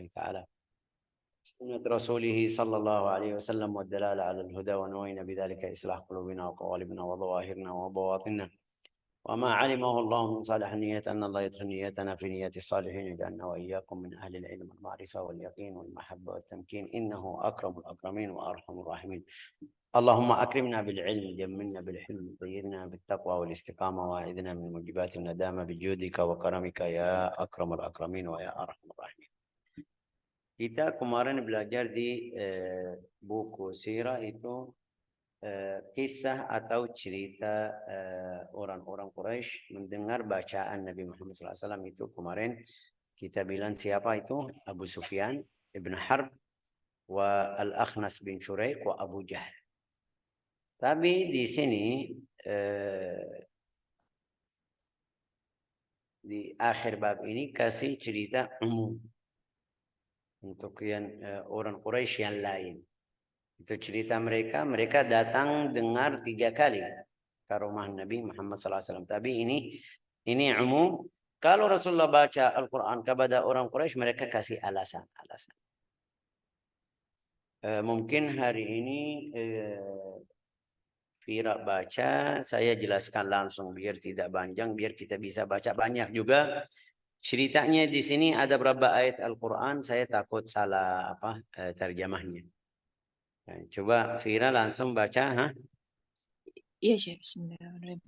الله تعالى سنة رسوله صلى الله عليه وسلم والدلالة على الهدى ونوينا بذلك إصلاح قلوبنا وقوالبنا وظواهرنا وبواطننا وما علمه الله من صالح النيات أن الله يدخل نيتنا في نيات الصالحين يجعلنا وإياكم من أهل العلم والمعرفة واليقين والمحبة والتمكين إنه أكرم الأكرمين وأرحم الراحمين. اللهم أكرمنا بالعلم جملنا بالحلم طيرنا بالتقوى والاستقامة وأعذنا من موجبات الندامة بجودك وكرمك يا أكرم الأكرمين ويا أرحم الراحمين. Kita kemarin belajar di buku sirah itu kisah atau cerita orang-orang Quraisy mendengar bacaan Nabi Muhammad SAW itu. Kemarin kita bilang siapa itu? Abu Sufyan ibn Harb wa Al-Akhnas bin Shuraik wa Abu Jahal. Tapi di sini di akhir bab ini kasih cerita umum untuk yang orang Quraisy yang lain. Itu cerita mereka. Mereka datang dengar 3 kali ke rumah Nabi Muhammad SAW. Tapi ini umum. Kalau Rasulullah baca Al-Quran kepada orang Quraisy, mereka kasih alasan. Mungkin hari ini Fira baca, saya jelaskan langsung biar tidak panjang, biar kita bisa baca banyak juga. Ceritanya di sini ada berapa ayat Al-Quran, saya takut salah terjemahnya. Coba Fira langsung baca. Iya, Syekh. Bismillahirrahmanirrahim.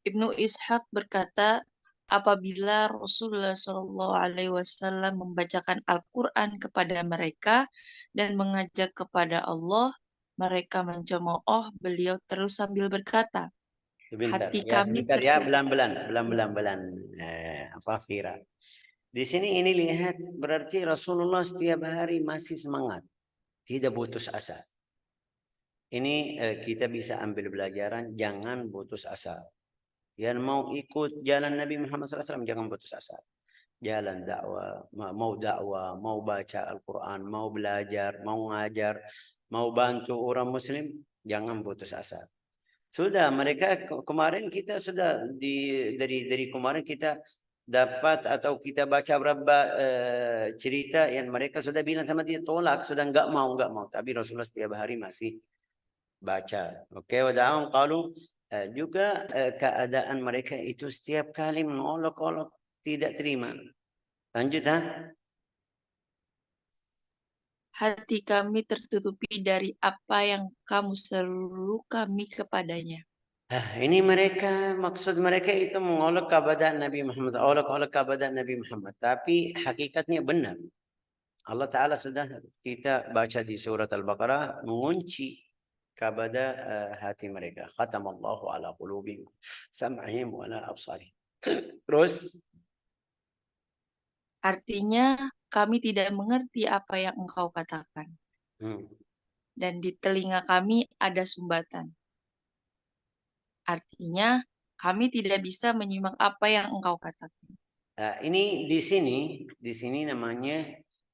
Ibnu Ishaq berkata, apabila Rasulullah SAW membacakan Al-Quran kepada mereka dan mengajak kepada Allah, mereka mencemooh beliau terus sambil berkata, Sebentar, hati kami sebentar ya, belan-belan Fira. Di sini ini lihat, berarti Rasulullah setiap hari masih semangat, tidak putus asa. Ini kita bisa ambil pelajaran, jangan putus asa. Yang mau ikut jalan Nabi Muhammad SAW jangan putus asa. Jalan dakwah, mau baca Al-Quran, mau belajar, mau ngajar, mau bantu orang Muslim, jangan putus asa. Sudah mereka kemarin kita sudah dari kemarin kita dapat atau kita baca berapa cerita yang mereka sudah bilang sama dia tolak, sudah enggak mau. Tapi Rasulullah setiap hari masih baca. Oke, wada'am qalu juga keadaan mereka itu setiap kali menolak-olok, tidak terima. Lanjut hati kami tertutupi dari apa yang kamu seru kami kepadanya. Ini mereka, maksud mereka itu mengolok kepada Nabi Muhammad, olok-olok kepada Nabi Muhammad. Tapi hakikatnya benar. Allah Ta'ala sudah kita baca di surat Al-Baqarah mengunci kepada hati mereka. Khatamallahu ala qulubihim sam'ihim wa ala absarihim. Terus Artinya kami tidak mengerti apa yang engkau katakan. Dan di telinga kami ada sumbatan. Artinya kami tidak bisa menyimak apa yang engkau katakan. Ini di sini namanya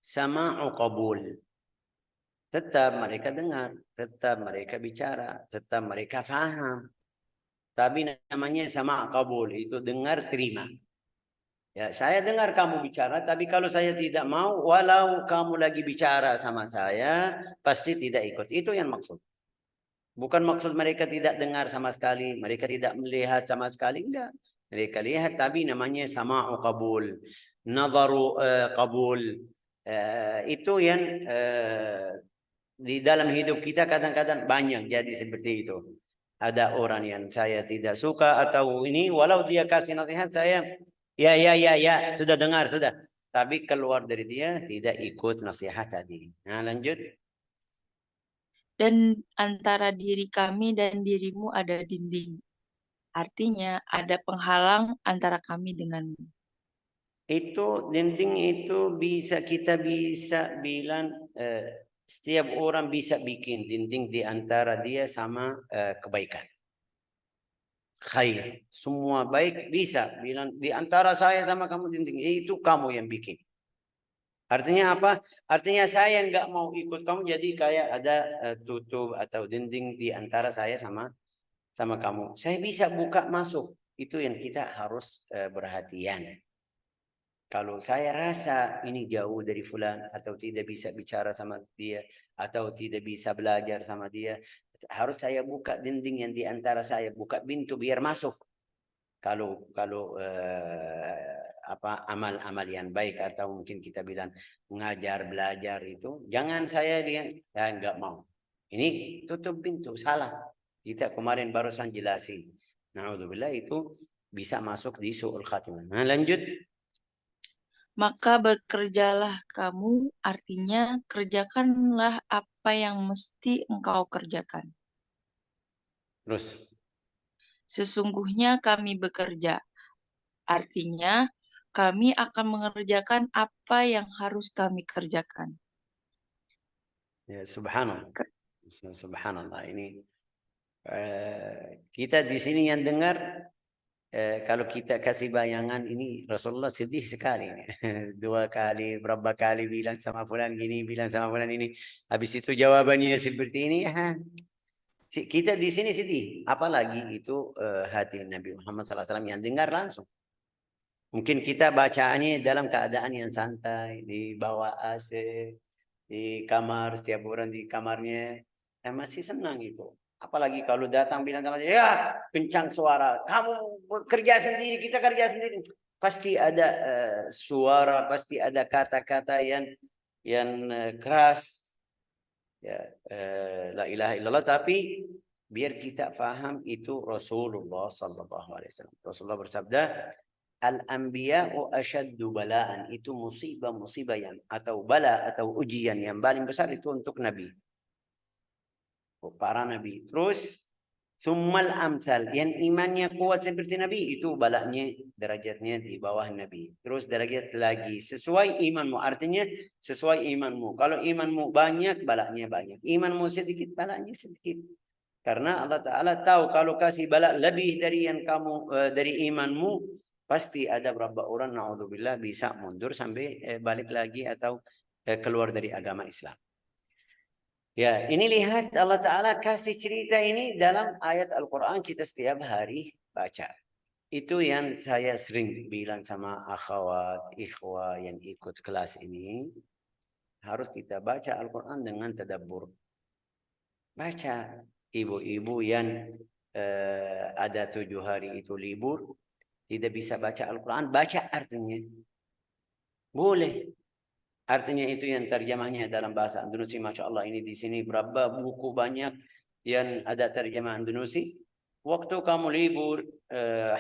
sama'u qabul. Tetap mereka dengar, tetap mereka bicara, tetap mereka faham. Tapi namanya sama kabul, itu dengar terima. Ya, saya dengar kamu bicara, tapi kalau saya tidak mau, walau kamu lagi bicara sama saya, pasti tidak ikut. Itu yang maksud. Bukan maksud mereka tidak dengar sama sekali, mereka tidak melihat sama sekali, enggak. Mereka lihat, tapi namanya sama'u qabul, nadharu qabul. Itu yang di dalam hidup kita kadang-kadang banyak jadi seperti itu. Ada orang yang saya tidak suka atau ini, walau dia kasih nasihat saya, ya, sudah dengar, sudah. Tapi keluar dari dia tidak ikut nasihat tadi. Nah, lanjut. Dan antara diri kami dan dirimu ada dinding. Artinya ada penghalang antara kami denganmu. Itu dinding itu kita bisa bilang setiap orang bisa bikin dinding di antara dia sama kebaikan. Khair, semua baik bisa bilang di antara saya sama kamu dinding itu kamu yang bikin. Artinya apa? Artinya saya nggak mau ikut kamu, jadi kayak ada tutup atau dinding di antara saya sama kamu. Saya bisa buka masuk. Itu yang kita harus perhatian. Kalau saya rasa ini jauh dari fulan atau tidak bisa bicara sama dia atau tidak bisa belajar sama dia, harus saya buka dinding yang di antara saya, buka pintu biar masuk. Kalau amal-amal yang baik atau mungkin kita bilang mengajar belajar itu, jangan saya lihat nggak mau. Ini tutup pintu, salah. Kita kemarin barusan jelasin. Naudzubillah itu bisa masuk di su'ul khatimah. Nah, lanjut. Maka bekerjalah kamu, artinya kerjakanlah apa yang mesti engkau kerjakan. Terus. Sesungguhnya kami bekerja, artinya kami akan mengerjakan apa yang harus kami kerjakan. Ya, subhanallah. Subhanallah, ini kita di sini yang dengar, kalau kita kasih bayangan ini Rasulullah sedih sekali. 2 kali, berapa kali bilang sama fulan gini, bilang sama fulan ini. Habis itu jawabannya seperti ini. Kita di sini sedih. Apalagi itu hati Nabi Muhammad SAW yang dengar langsung. Mungkin kita bacaannya dalam keadaan yang santai, di bawah AC, di kamar, setiap orang di kamarnya, masih senang itu. Apalagi kalau datang bilang sama saya, ya kencang suara, kamu kerja sendiri, kita kerja sendiri. Pasti ada suara, pasti ada kata-kata yang keras. Ya, la ilaha illallah. Tapi biar kita faham itu Rasulullah sallallahu alaihi wasallam. Rasulullah bersabda, al-anbiya'u asyaddu bala'an, itu musibah-musibah yang atau bala atau ujian yang paling besar itu untuk nabi, para nabi. Terus summal amsal, yang imannya kuat seperti nabi itu balanya derajatnya di bawah nabi. Terus derajat lagi sesuai imanmu, artinya sesuai imanmu. Kalau imanmu banyak, balanya banyak. Imanmu sedikit, balanya sedikit. Karena Allah Ta'ala tahu kalau kasih bala lebih dari yang kamu dari imanmu, pasti ada beberapa orang naudzubillah bisa mundur sampai balik lagi atau keluar dari agama Islam. Ya, ini lihat Allah Ta'ala kasih cerita ini dalam ayat Al-Quran kita setiap hari baca. Itu yang saya sering bilang sama akhwat, ikhwah yang ikut kelas ini. Harus kita baca Al-Quran dengan tadabbur. Baca. Ibu-ibu yang ada 7 hari itu libur, tidak bisa baca Al-Quran, baca artinya. Boleh. Artinya itu yang terjemahnya dalam bahasa Indonesia. Masya Allah, ini di sini berapa buku banyak yang ada terjemah Indonesia. Waktu kamu libur,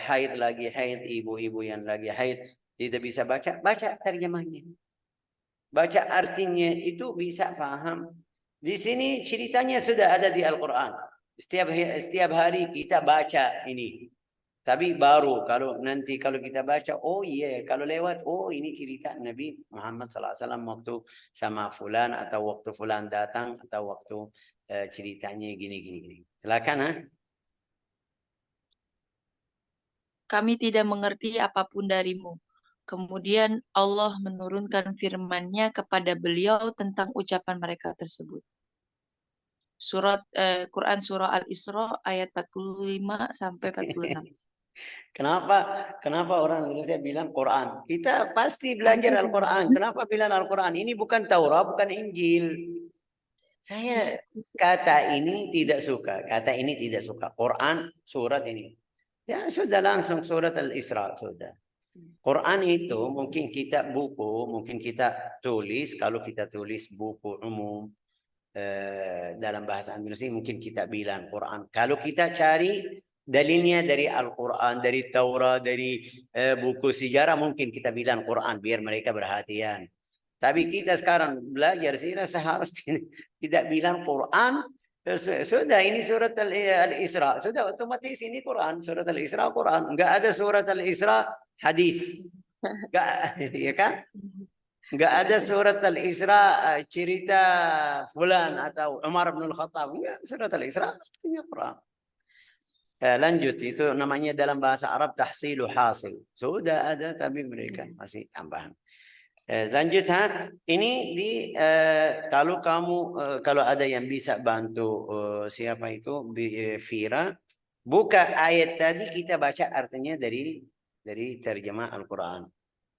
haid lagi haid, ibu-ibu yang lagi haid, tidak bisa baca, baca terjemahnya. Baca artinya itu bisa paham. Di sini ceritanya sudah ada di Al-Quran. Setiap hari kita baca ini. Tapi baru nanti kalau kita baca, oh iya, kalau lewat, oh ini cerita Nabi Muhammad SAW waktu sama fulan, atau waktu fulan datang, atau waktu ceritanya gini. Silakan, ha? Kami tidak mengerti apapun darimu. Kemudian Allah menurunkan firman-Nya kepada beliau tentang ucapan mereka tersebut. Quran Surah Al-Isra ayat 45 sampai 46. Kenapa orang Indonesia bilang Quran? Kita pasti belajar Al-Quran. Kenapa bilang Al-Quran? Ini bukan Taurat, bukan Injil. Saya kata ini tidak suka. Quran surat ini. Ya sudah, langsung surat Al-Isra sudah. Quran itu mungkin kita tulis, kalau kita tulis buku umum dalam bahasa Indonesia mungkin kita bilang Quran. Kalau kita cari dalilnya dari Al-Quran, dari Taurat, dari buku sejarah, mungkin kita bilang Quran biar mereka perhatian. Tapi kita sekarang belajar sirah, seharusnya tidak bilang Quran. Sudah ini surat Al-Isra, sudah otomatis ini Quran, surat Al-Isra Quran. Enggak ada surat Al-Isra hadis. Enggak, ya kan? Enggak ada surat Al-Isra cerita fulan atau Umar bin Al-Khattab. Enggak, surat Al-Isra artinya Quran. Lanjut, itu namanya dalam bahasa Arab tahsilu hasil. Sudah ada tapi mereka masih tambahan. Lanjut, ha. Ini kalau kamu kalau ada yang bisa bantu siapa itu Fira, buka ayat tadi kita baca artinya dari terjemah Al-Quran.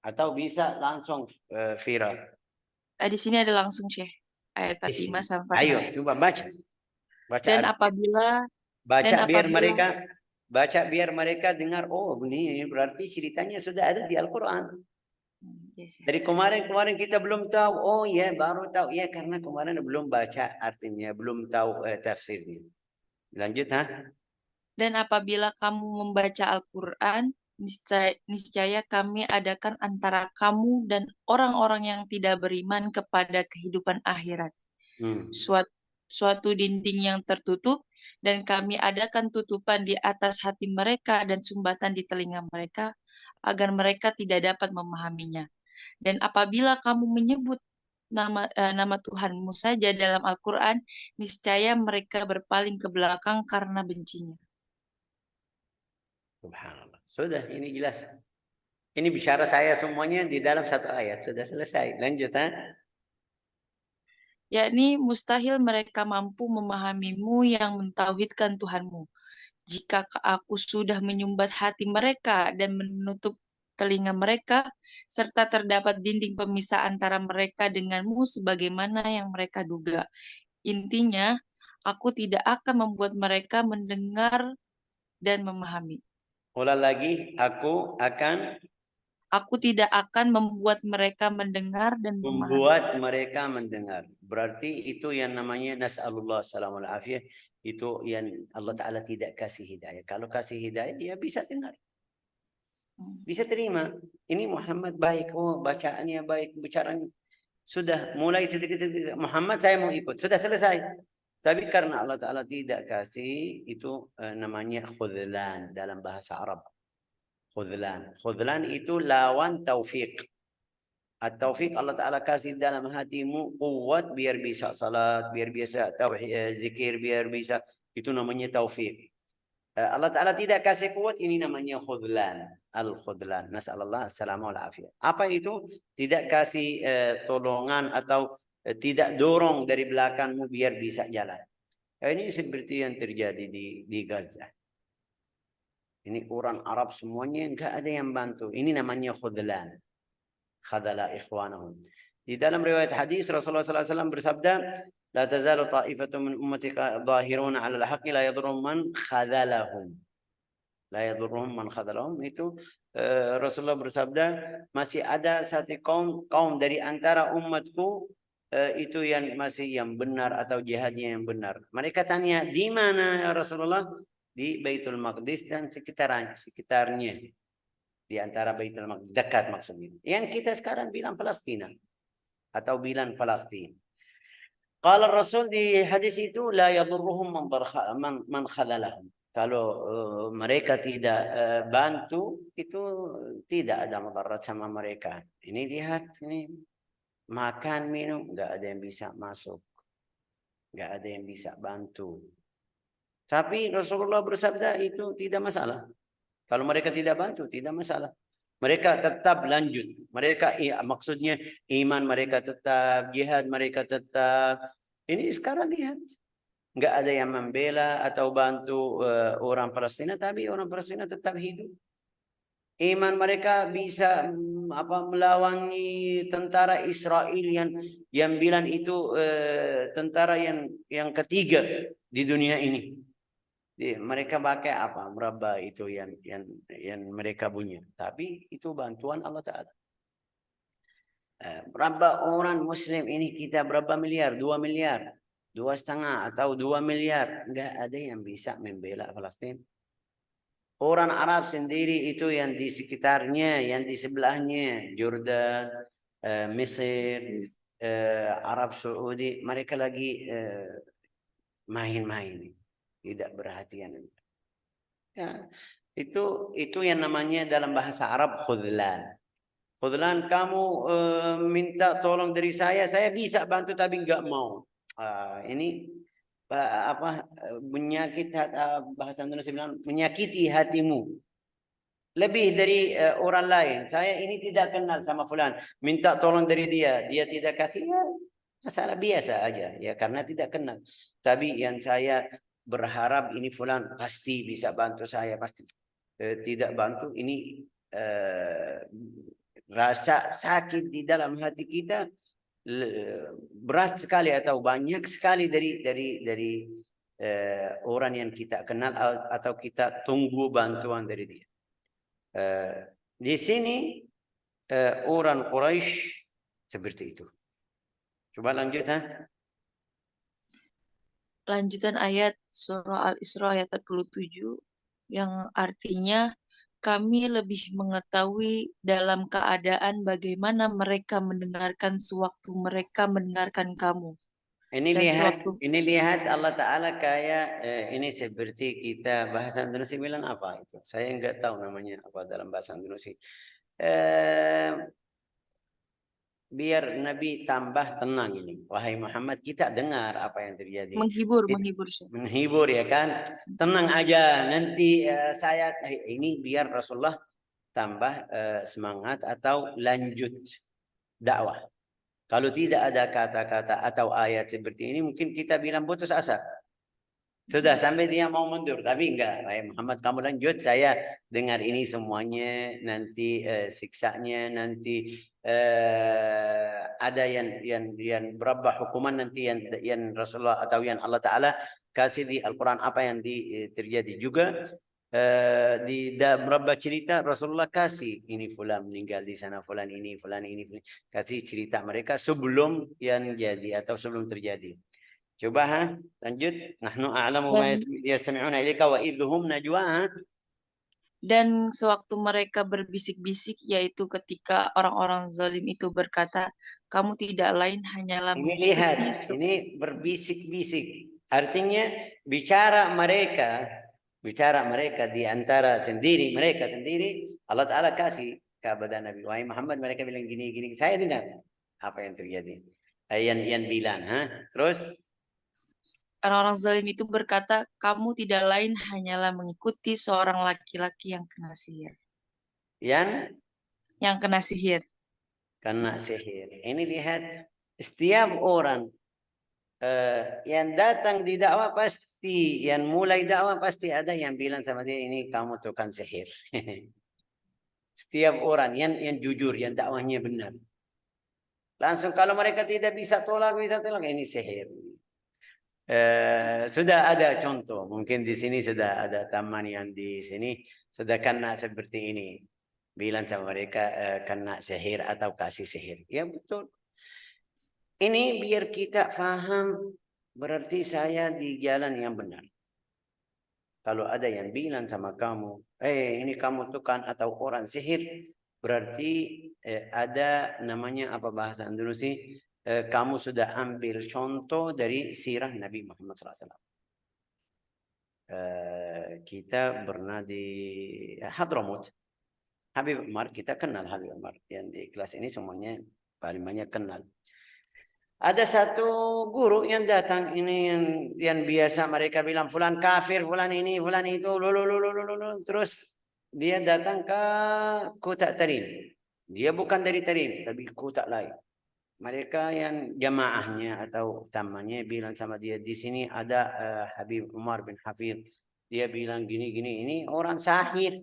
Atau bisa langsung Fira. Di sini ada langsung Syekh. Ayat 45 sampai 46. Ayo coba baca. Dan apabila Baca biar mereka dengar, oh ini berarti ceritanya sudah ada di Al-Quran. Yes, yes. Dari kemarin kita belum tahu. Oh ya, baru tahu ya karena kemarin belum baca artinya, belum tahu tafsirnya. Lanjut, ha? Dan apabila kamu membaca Al-Quran, niscaya kami adakan antara kamu dan orang-orang yang tidak beriman kepada kehidupan akhirat suatu dinding yang tertutup, dan kami adakan tutupan di atas hati mereka dan sumbatan di telinga mereka, agar mereka tidak dapat memahaminya. Dan apabila kamu menyebut nama Tuhanmu saja dalam Al-Quran, niscaya mereka berpaling ke belakang karena bencinya. Subhanallah. Sudah, ini jelas. Ini bicara saya semuanya di dalam satu ayat. Sudah selesai. Lanjut, ha? Yakni mustahil mereka mampu memahamimu yang mentauhidkan Tuhanmu. Jika aku sudah menyumbat hati mereka dan menutup telinga mereka, serta terdapat dinding pemisah antara mereka denganmu sebagaimana yang mereka duga. Intinya, aku tidak akan membuat mereka mendengar dan memahami. Ulang lagi, aku akan tidak akan membuat mereka mendengar dan mendengar. Berarti itu yang namanya nas'alullah salamul afiyah. Itu yang Allah Ta'ala tidak kasih hidayah. Kalau kasih hidayah, dia bisa dengar. Bisa terima. Ini Muhammad baik. Oh, bacaannya baik. Bicaranya. Sudah mulai sedikit-sedikit. Muhammad saya mau ikut. Sudah selesai. Tapi karena Allah Ta'ala tidak kasih, itu namanya khudlan dalam bahasa Arab. Khudlan. Khudlan itu lawan taufiq. At-taufiq Allah Ta'ala kasih dalam hatimu kuat biar bisa salat, biar bisa tauhid, zikir, biar bisa. Itu namanya taufiq. Allah Ta'ala tidak kasih kuat, ini namanya khudlan. Al-khudlan. Nas'alallah assalamu alaikum. Apa itu? Tidak kasih tolongan atau tidak dorong dari belakangmu biar bisa jalan. Ini seperti yang terjadi di Gaza. Ini orang Arab semuanya enggak ada yang bantu. Ini namanya khudlan. Khadala ikhwanahum. Di dalam riwayat hadis Rasulullah SAW bersabda, la tazalu ta'ifatu min ummati dhahiruna 'ala al-haqqi la yadurrum man khadalahum. La yadurrum man khadalahum itu Rasulullah bersabda, masih ada satu kaum dari antara umatku itu yang masih yang benar atau jihadnya yang benar. Mereka tanya, di mana ya Rasulullah? Di Baitul Maqdis dan sekitarnya. Di antara Baitul Maqdis, dekat maksudnya. Yang kita sekarang bilang Palestina atau bilang Palestina. Kalau Rasul di hadis itu la yadurruhum man khadalahum. Kalau mereka tidak bantu, itu tidak ada mudarat sama mereka. Ini lihat, ini makan, minum, nggak ada yang bisa masuk. Nggak ada yang bisa bantu. Tapi Rasulullah bersabda itu tidak masalah. Kalau mereka tidak bantu, tidak masalah. Mereka tetap lanjut. Mereka maksudnya iman mereka tetap, jihad mereka tetap. Ini sekarang lihat. Nggak ada yang membela atau bantu orang Palestina, tapi orang Palestina tetap hidup. Iman mereka bisa melawangi tentara Israel yang bilang itu tentara yang ketiga di dunia ini. Mereka pakai apa? Meraba itu yang mereka punya. Tapi itu bantuan Allah Ta'ala. Berapa orang Muslim ini kita berapa miliar? 2 miliar. 2,5 atau 2 miliar. Enggak ada yang bisa membela Palestina. Orang Arab sendiri itu yang di sekitarnya, yang di sebelahnya, Jordan, Mesir, Arab Saudi, mereka lagi main-main, tidak perhatian. Ya, itu yang namanya dalam bahasa Arab khudlan. Khudlan, kamu minta tolong dari saya bisa bantu tapi enggak mau. Ini bahasa Indonesia bilang menyakiti hatimu lebih dari orang lain. Saya ini tidak kenal sama fulan, minta tolong dari dia tidak kasih, ya masalah biasa aja ya, karena tidak kenal. Tapi yang saya berharap ini fulan pasti bisa bantu saya, pasti tidak bantu, ini rasa sakit di dalam hati kita berat sekali atau banyak sekali dari orang yang kita kenal atau kita tunggu bantuan dari dia. Di sini orang Quraisy seperti itu. Coba lanjut, ha? Lanjutan ayat surah Al-Isra ayat 47 yang artinya kami lebih mengetahui dalam keadaan bagaimana mereka mendengarkan sewaktu mereka mendengarkan kamu. Dan Ini lihat Allah Ta'ala kayak ini seperti kita bahasa Indonesia bilang apa itu? Saya enggak tahu namanya apa dalam bahasa Indonesia. Biar Nabi tambah tenang ini. Wahai Muhammad, kita dengar apa yang terjadi. menghibur Syekh. Menghibur ya kan. Tenang aja, nanti saya ini biar Rasulullah tambah semangat atau lanjut dakwah. Kalau tidak ada kata-kata atau ayat seperti ini, mungkin kita bilang putus asa. Sudah sampai dia mau mundur, tapi enggak. Wahai Muhammad, kamu lanjut. Saya dengar ini semuanya. Nanti siksanya, nanti ada yang berapa hukuman nanti yang Rasulullah atau yang Allah Taala kasih di Al-Quran apa yang terjadi juga. Di beberapa cerita Rasulullah kasih ini fulan meninggal di sana, fulan ini kasih cerita mereka sebelum yang jadi atau sebelum terjadi. Coba lanjut. Nahnu a'lamu ma yastami'una ilaika wa idhum najwa. Dan sewaktu mereka berbisik-bisik, yaitu ketika orang-orang zalim itu berkata, kamu tidak lain hanyalah Ini lihat, mengikuti ini berbisik-bisik. Artinya bicara mereka di antara mereka sendiri, Allah Ta'ala kasih kepada Nabi. Wahai Muhammad, mereka bilang gini. Saya dengar apa yang terjadi. Yang bilang, terus orang-orang zalim itu berkata, kamu tidak lain hanyalah mengikuti seorang laki-laki yang kena sihir. Yang kena sihir. Kena sihir. Ini lihat, setiap orang yang datang di dakwah pasti, yang mulai dakwah pasti ada yang bilang sama dia, ini kamu tukang sihir. Setiap orang yang jujur, yang dakwahnya benar. Langsung kalau mereka tidak bisa tolak, ini sihir. Sudah ada contoh, mungkin di sini sudah ada teman yang di sini sudah kena seperti ini. Bilang sama mereka kena sihir atau kasih sihir. Ya betul. Ini biar kita paham, berarti saya di jalan yang benar. Kalau ada yang bilang sama kamu, ini kamu tukang atau orang sihir, berarti ada namanya apa bahasa Indonesia, kamu sudah ambil contoh dari sirah Nabi Muhammad SAW. Kita pernah di Hadramut. Habib Umar, kita kenal Habib Umar. Yang di kelas ini semuanya paling banyak kenal. Ada satu guru yang datang ini yang biasa mereka bilang fulan kafir, fulan ini, fulan itu, terus dia datang ke kota Tarim. Dia bukan dari Tarim, tapi kota lain. Mereka yang jamaahnya atau tamannya bilang sama dia, di sini ada Habib Umar bin Hafidh. Dia bilang gini, ini orang sahir.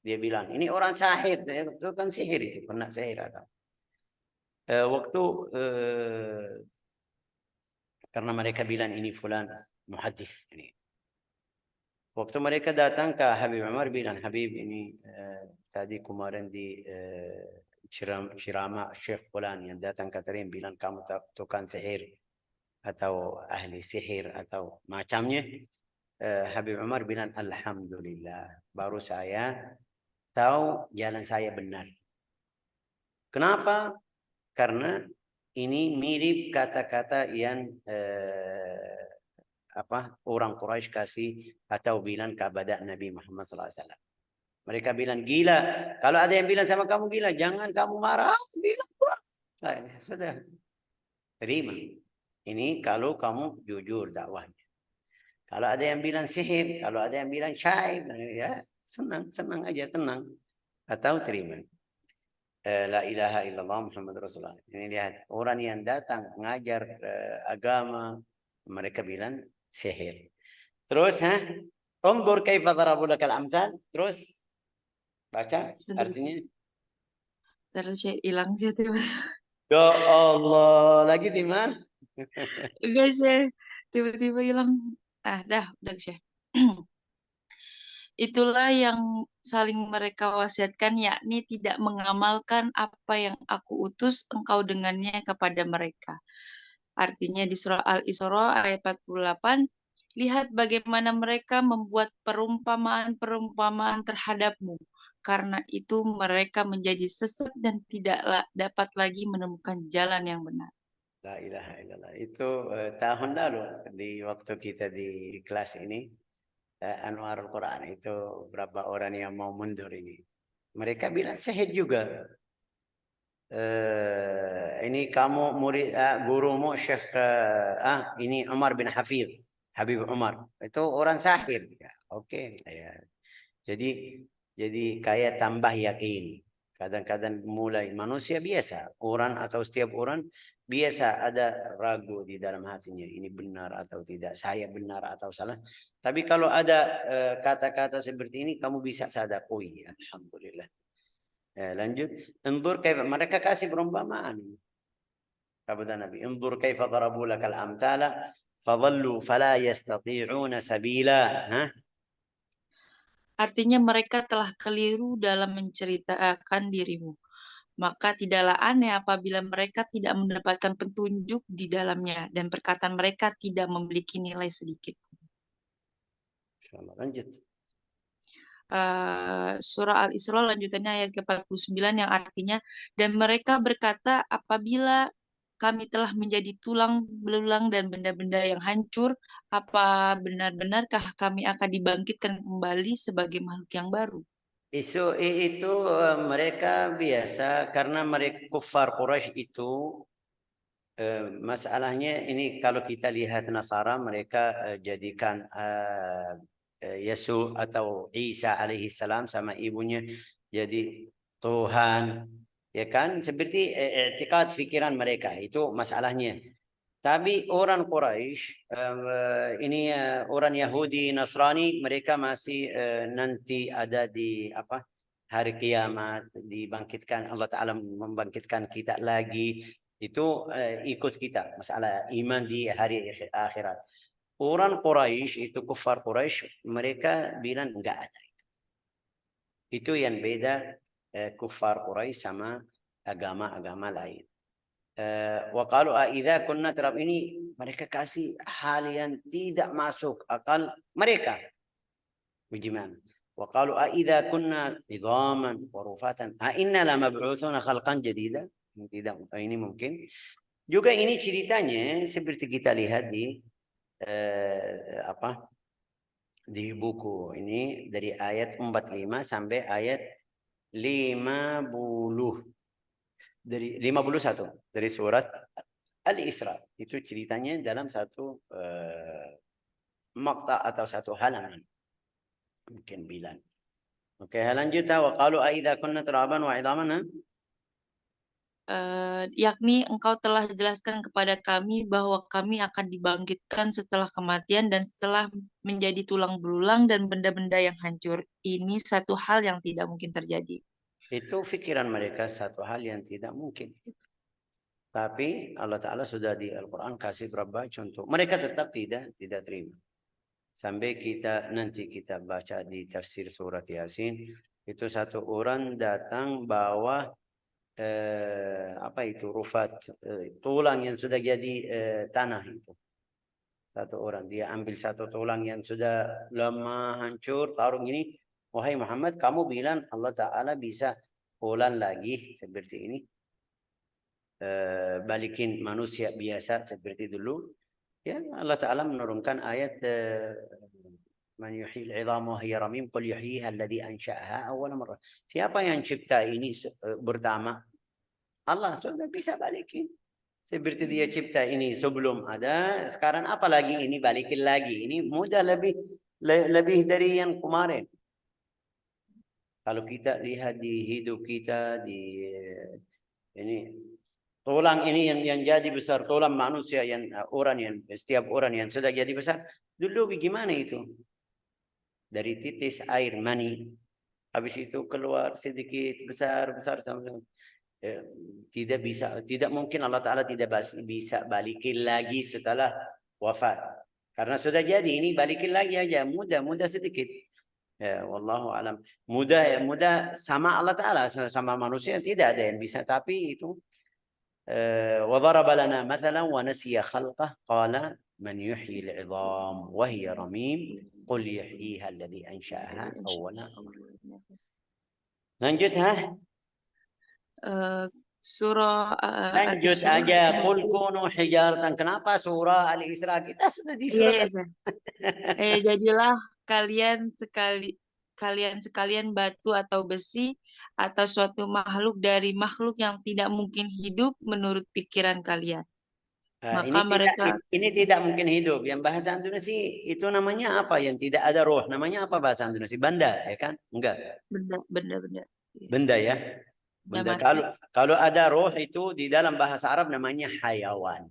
Dia bilang, ini orang sahir. Itu kan sihir itu, kena sihir atau. Waktu karena mereka bilang ini fulan muhaddis ini. Waktu mereka datang ke Habib Umar bilang, Habib ini tadi kemarin di Cirama Syekh fulan yang datang ke Tarim bilang kamu tukang sihir atau ahli sihir atau macamnya. Habib Umar bilang alhamdulillah, baru saya tahu jalan saya benar. Kenapa? Karena ini mirip kata-kata yang orang Quraisy kasih atau bilang kepada Nabi Muhammad SAW. Mereka bilang gila. Kalau ada yang bilang sama kamu gila, jangan kamu marah. Bilang sudah terima. Ini kalau kamu jujur dakwahnya. Kalau ada yang bilang sihir, kalau ada yang bilang syair, ya senang aja, tenang atau terima. La ilaha illallah Muhammad Rasulullah. Ini lihat orang yang datang mengajar agama, mereka bilang sihir. Terus Undur kaifa darabu lakal amsal. Terus baca artinya. Terus ya hilang sih tiba. Ya Allah, lagi di mana? Enggak sih, tiba-tiba hilang. Ah, dah, udah sih. Itulah yang saling mereka wasiatkan, yakni tidak mengamalkan apa yang aku utus engkau dengannya kepada mereka. Artinya di surah Al-Isra ayat 48, lihat bagaimana mereka membuat perumpamaan-perumpamaan terhadapmu. Karena itu mereka menjadi sesat dan tidak dapat lagi menemukan jalan yang benar. La ilaha illallah. Itu tahun lalu di waktu kita di kelas ini, Anwarul Quran itu berapa orang yang mau mundur ini. Mereka bilang sihir juga. Ini kamu murid gurumu Syekh ini Umar bin Habib Umar. Itu orang sahir. Ya, oke. Ya. Jadi kayak tambah yakin. Kadang-kadang mulai manusia biasa, orang atau setiap orang biasa ada ragu di dalam hatinya, ini benar atau tidak, saya benar atau salah. Tapi kalau ada kata-kata seperti ini kamu bisa sadaqui, alhamdulillah. Lanjut, endur kayak mereka kasih perumpamaan. Kata Nabi, endur kaifa darabu lakal amthala fadhallu fala yastati'una sabila. Hah? Artinya mereka telah keliru dalam menceritakan dirimu. Maka tidaklah aneh apabila mereka tidak mendapatkan petunjuk di dalamnya dan perkataan mereka tidak memiliki nilai sedikit. Insyaallah, lanjut. Surah Al-Isra lanjutannya ayat ke-49 yang artinya, dan mereka berkata, apabila kami telah menjadi tulang belulang dan benda-benda yang hancur, apa benar-benarkah kami akan dibangkitkan kembali sebagai makhluk yang baru? Itu mereka biasa karena mereka kufar Quraisy itu masalahnya ini kalau kita lihat Nasara mereka jadikan Yesus atau Isa alaihi salam sama ibunya jadi Tuhan, ya kan, seperti i'tiqad pikiran mereka itu masalahnya. Tapi orang Quraisy ini orang Yahudi Nasrani mereka masih nanti ada di apa hari kiamat dibangkitkan, Allah Taala membangkitkan kita lagi, itu ikut kita masalah iman di hari akhirat. Orang Quraisy itu kufar Quraisy mereka bilang enggak ada. Itu yang beda kufar Quraisy sama agama-agama lain. Waqalu idza kunna terap ini mereka kasih hal yang tidak masuk akal mereka. Bagaimana? Waqalu idza kunna idhaman wa rufatan a inna la mab'utsuna khalqan jadida. Tidak, ini mungkin. Juga ini ceritanya seperti kita lihat di apa? Di buku ini dari ayat 45 sampai ayat 50. Dari 51 dari surat Al-Isra. Itu ceritanya dalam satu makta atau satu halaman. Mungkin bilan. Oke, lanjut. Wa qalu aidza kunna turaban wa idhaman. Yakni engkau telah jelaskan kepada kami bahwa kami akan dibangkitkan setelah kematian dan setelah menjadi tulang belulang dan benda-benda yang hancur. Ini satu hal yang tidak mungkin terjadi. Itu fikiran mereka satu hal yang tidak mungkin. Tapi Allah Ta'ala sudah di Al-Quran kasih berapa contoh. Mereka tetap tidak terima. Sampai nanti kita baca di tafsir surat Yasin. Itu satu orang datang bawa apa itu rufat tulang yang sudah jadi tanah itu. Satu orang dia ambil satu tulang yang sudah lemah hancur taruh gini, wahai Muhammad kamu bilang Allah Ta'ala bisa ulang lagi seperti ini, balikin manusia biasa seperti dulu. Ya Allah Ta'ala menurunkan ayat man yuhyil 'idhama wa hiya ramim qul yuhyiha alladhi ansha'aha awwal marrah. Siapa yang cipta ini pertama? Allah sudah bisa balikin. Seperti dia cipta ini sebelum ada, sekarang apa lagi ini balikin lagi. Ini mudah lebih dari yang kemarin. Kalau kita lihat di hidup kita di ini tulang ini yang jadi besar, tulang manusia yang setiap orang yang sudah jadi besar, dulu bagaimana itu? Dari titis air mani, habis itu keluar sedikit besar sama-sama. tidak mungkin Allah Ta'ala tidak bisa balikin lagi setelah wafat. Karena sudah jadi, ini balikin lagi aja, mudah sedikit. Ya, wallahu alam. Mudah sama Allah Ta'ala, sama manusia tidak ada yang bisa. Tapi itu وضرب لنا مثلا ونسي خلقه قال من يحيي العظام وهي رميم قل يحييها الذي أنشأها أول. Lanjutlah. Surah Lanjut Al-Isra. aja. Qul kunu hijaratan. Kenapa surah Al-Isra kita sudah di Iya, surah. iya, jadilah kalian sekalian batu atau besi atau suatu makhluk dari makhluk yang tidak mungkin hidup menurut pikiran kalian. Maka ini tidak mungkin hidup. Yang bahasa Indonesia itu namanya apa? Yang tidak ada roh. Namanya apa bahasa Indonesia? Benda, ya kan? Enggak. Benda ya. Benda. Kalau ada roh itu di dalam bahasa Arab namanya hayawan.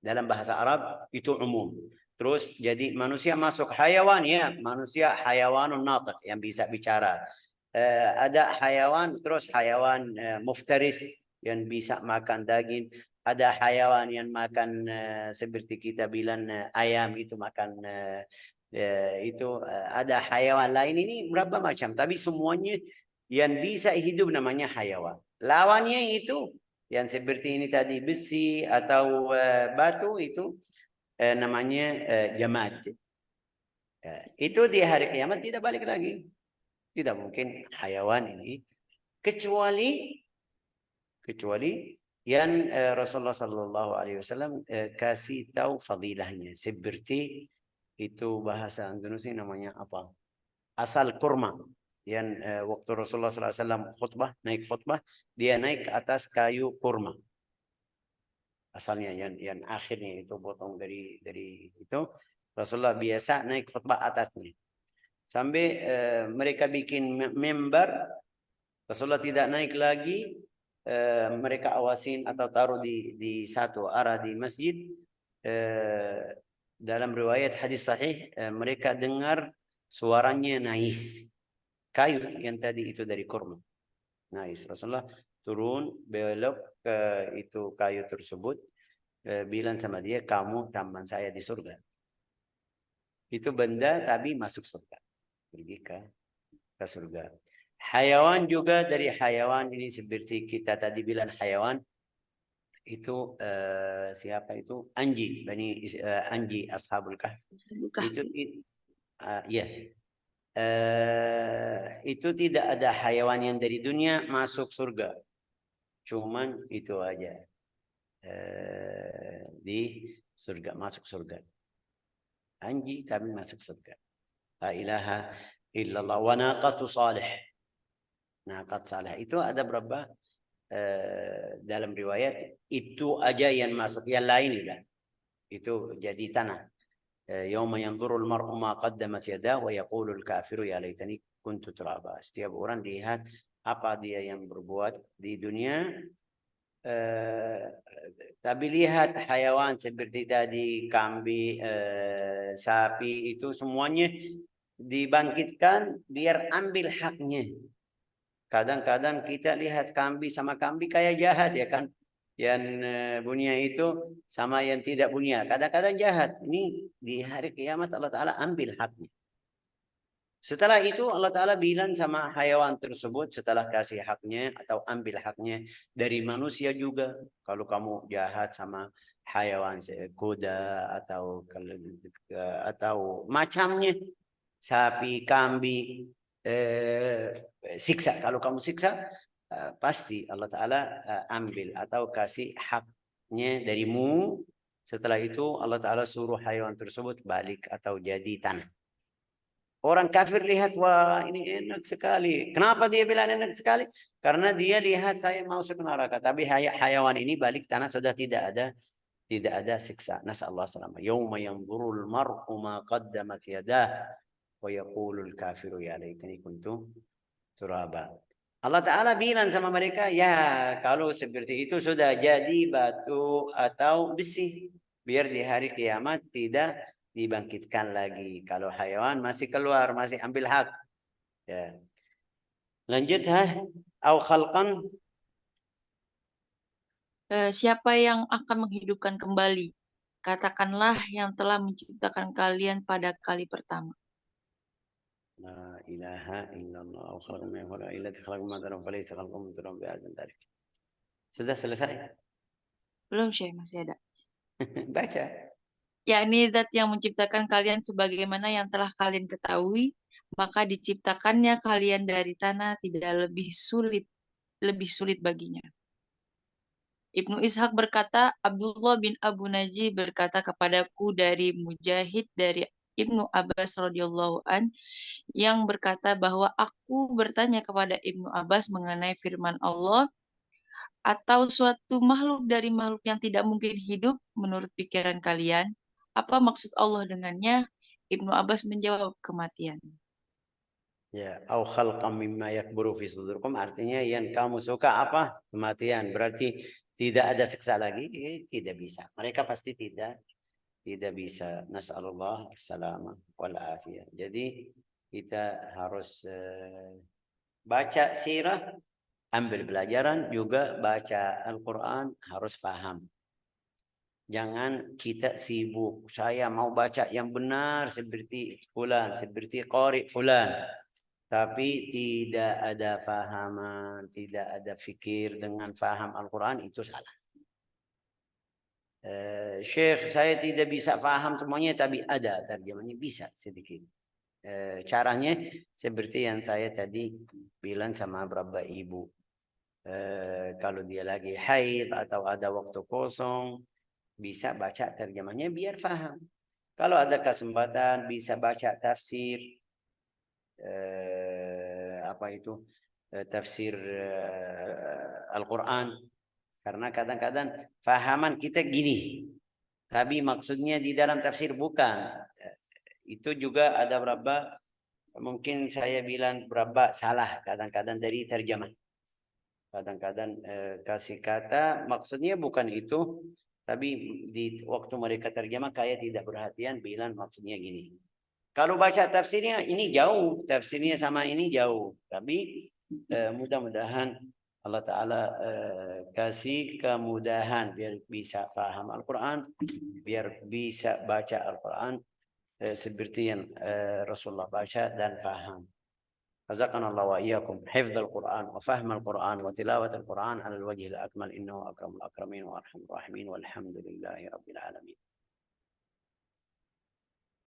Dalam bahasa Arab itu umum. Terus jadi manusia masuk hayawan ya, manusia hayawanun natiq yang bisa bicara. Ada hayawan, terus hayawan muftaris yang bisa makan daging. Ada hayawan yang makan seperti kita bilang ayam itu makan itu. Ada hayawan lain, ini berapa macam, tapi semuanya yang bisa hidup namanya hayawan. Lawannya itu yang seperti ini tadi besi atau batu itu namanya jamad. Itu di hari kiamat tidak balik lagi. Tidak mungkin hayawan ini kecuali yang Rasulullah Sallallahu Alaihi Wasallam kasih tahu fadilahnya. Seperti itu bahasa Indonesia namanya apa? Asal kurma. Yang waktu Rasulullah SAW naik khutbah, dia naik ke atas kayu kurma. Asalnya yang akhirnya itu potong dari itu. Rasulullah biasa naik khutbah atasnya. Sampai mereka bikin mimbar, Rasulullah tidak naik lagi. Mereka awasin atau taruh di satu arah di masjid. Dalam riwayat hadis sahih, mereka dengar suaranya nangis. Kayu yang tadi itu dari kurma. Nangis. Rasulullah turun belok ke itu kayu tersebut, bilang sama dia, kamu teman saya di surga. Itu benda tapi masuk surga. Pergi ke surga. Hayawan juga, dari hayawan ini seperti kita tadi bilang hayawan itu siapa itu? Anji, Anji Ashabul Kahf. Itu ya. Itu tidak ada hayawan yang dari dunia masuk surga. Cuman itu aja. Di surga, masuk surga. Anji tapi masuk surga. La ilaha illallah. Wa naqatu salih. Naqat salih. Itu ada berapa? Dalam riwayat itu aja yang masuk. Yang lain enggak. Itu jadi tanah. Yauma yanzurul mar'u ma qaddamat yadahu wa yaqulul kafiru ya laitani kuntu turaba. Setiap orang lihat apa dia yang berbuat di dunia. Tapi lihat hayawan seperti tadi kambing, sapi, itu semuanya dibangkitkan biar ambil haknya. Kadang-kadang kita lihat kambing sama kambing kayak jahat ya kan. Yang punya itu sama yang tidak punya. Kadang-kadang jahat. Ini di hari kiamat Allah Ta'ala ambil haknya. Setelah itu Allah Ta'ala bilang sama hayawan tersebut, setelah kasih haknya atau ambil haknya dari manusia juga. Kalau kamu jahat sama hayawan kuda atau macamnya, sapi, kambing, siksa. Kalau kamu siksa, pasti Allah Ta'ala ambil atau kasih haknya darimu. Setelah itu Allah Ta'ala suruh hayawan tersebut balik atau jadi tanah. Orang kafir lihat, wah ini enak sekali. Kenapa dia bilang enak sekali? Karena dia lihat saya masuk neraka. Tapi hayawan ini balik tanah sudah tidak ada siksa. Nasallahu alaihi. Yauma yanzurul mar'u ma qaddamat yadah wa yaqulul kafiru ya laitani kuntu turaba. Allah Ta'ala bilang sama mereka, ya kalau seperti itu sudah jadi batu atau besi. Biar di hari kiamat tidak dibangkitkan lagi. Kalau hayawan masih keluar, masih ambil hak. Ya. Lanjut au khalqan Siapa yang akan menghidupkan kembali? Katakanlah yang telah menciptakan kalian pada kali pertama. La ilaha illallah wa khalaqu ma yaqulu illa khalaqu ma tarum falaysa khalqu min turum bi'adzan dzalik. Sudah selesai? Belum, Syekh, masih ada. Baca. Yakni zat yang menciptakan kalian sebagaimana yang telah kalian ketahui, maka diciptakannya kalian dari tanah tidak lebih sulit baginya. Ibnu Ishaq berkata, Abdullah bin Abu Najih berkata kepadaku dari Mujahid dari Ibnu Abbas radhiyallahu an yang berkata bahwa aku bertanya kepada Ibnu Abbas mengenai firman Allah atau suatu makhluk dari makhluk yang tidak mungkin hidup menurut pikiran kalian. Apa maksud Allah dengannya? Ibnu Abbas menjawab kematian. Ya, au khalqam mimma yakburu fi sudurkum, artinya yang kamu suka apa? Kematian. Berarti tidak ada siksa lagi, tidak bisa. Mereka pasti tidak bisa. Nas'alullah as-salamah wal afiyah. Jadi kita harus baca sirah, ambil pelajaran, juga baca Al-Quran harus paham. Jangan kita sibuk. Saya mau baca yang benar seperti fulan, seperti qari fulan. Tapi tidak ada fahaman, tidak ada fikir dengan faham Al-Quran, itu salah. Syekh, saya tidak bisa faham semuanya, tapi ada terjemahnya, bisa sedikit. Caranya seperti yang saya tadi bilang sama beberapa ibu. Kalau dia lagi haid atau ada waktu kosong, bisa baca terjemahnya biar faham. Kalau ada kesempatan bisa baca tafsir, tafsir Al-Quran. Karena kadang-kadang fahaman kita gini, tapi maksudnya di dalam tafsir bukan. Itu juga ada berapa, mungkin saya bilang berapa salah kadang-kadang dari terjemah. Kadang-kadang kasih kata maksudnya bukan itu, tapi di waktu mereka terjemah kayak tidak perhatian bilang maksudnya gini. Kalau baca tafsirnya ini jauh, tafsirnya sama ini jauh. Tapi mudah-mudahan Allah Ta'ala kasih kemudahan biar bisa paham Al-Quran, biar bisa baca Al-Quran seperti yang Rasulullah baca dan paham. رزقنا الله وإياكم حفظ القرآن وفهم القرآن وتلاوة القرآن على الوجه الأكمل إنه أكرم الأكرمين وأرحم الراحمين والحمد لله رب العالمين.